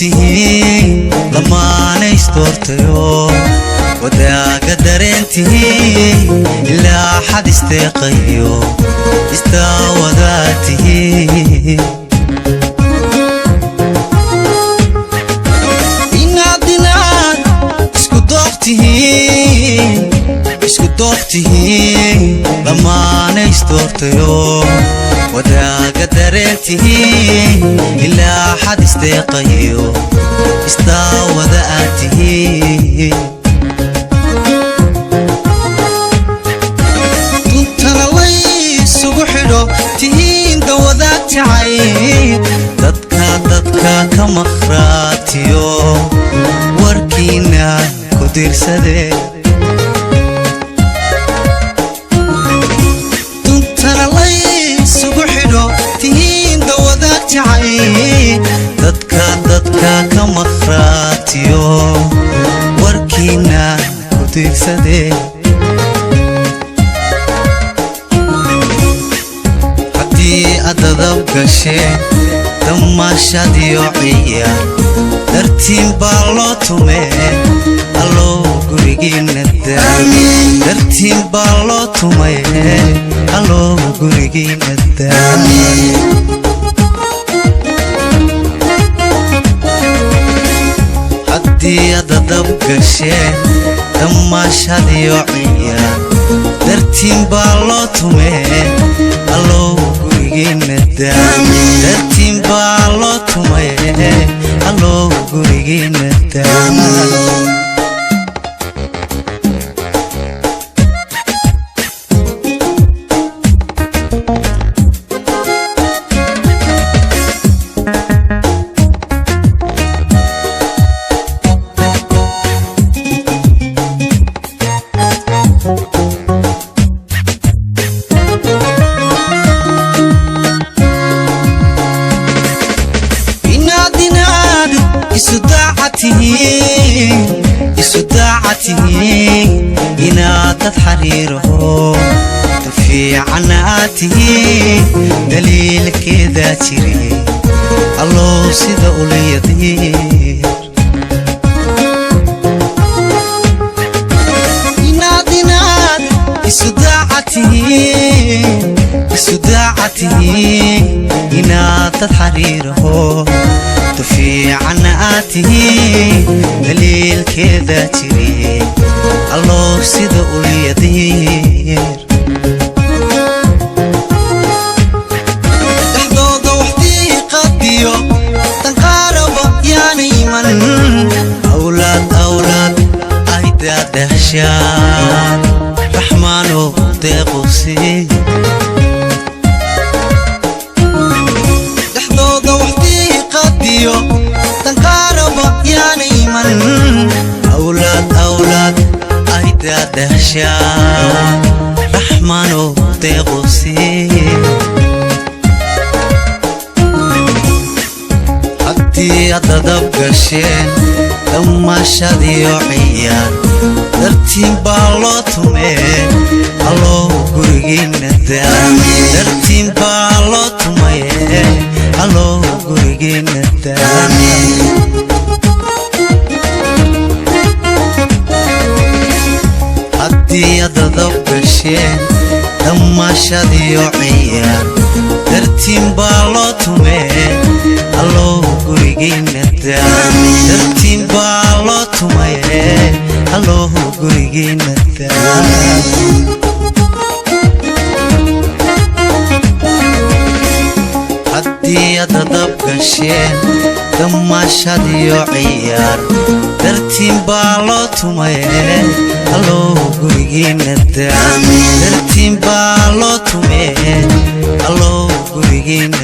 ogtihiin lamaana isdoortayo wadaaga dareentiin ilaa xad isteeqayo istawadaatihiin inaad isku doogtihiin lamaana isdoortayo wadaaga dareentiin ilaa xad isteeqayo istawadaatihiin tihiin dawadaad jacayl dadka ka maqraatiyo warkiina ku diirsadee duntana laysugu xidho tihiin dawadaad jacayl dadka ka maqraatiyo warkiina ku diirsadee adadab gasheen damaashadiyo ciyaar dartiin baa loo tumee alloo gurigiina dartiin baa loo tumee alloo gurigiina haddii adadab gasheen damaashadiyo ciyaar dartiin baa loo tumee alloo dartiin baa loo tumay alloo gurigiina isudacatihiin inaad dad xariiraho tafiicanaatihiin daliilkeedaa jire alloo sida ulayadiir inaad isudacatihiin inaad dad xariiraho tafiicanaatihiin daliilkeedaa jire alloo sida ulyadiir dhexdooda waxdii qadiyo danqaaraba yaana iman awlaad ay daadahshaan raxmaanoo deequsi danqaaraba yaana iman awlaad ay daadahshaan raxmaanoo deequsi haddii adadab gasheen damaashadiyo ciyaar dartiin baa loo tumee alloo gurigiina dartiin baa loo tumaye alloo gurigiina haddii adadab gasheen damaashadiyo ciyaar dartiin baa loo tumee alloo gurigiina dartiin baa loo tumaye alloo gurigiina haddii adadab gasheen damaashadiyo ciyaar dartiin baa loo tumaye alloo gurigiina dartiin baa loo tumee alloo gurigiina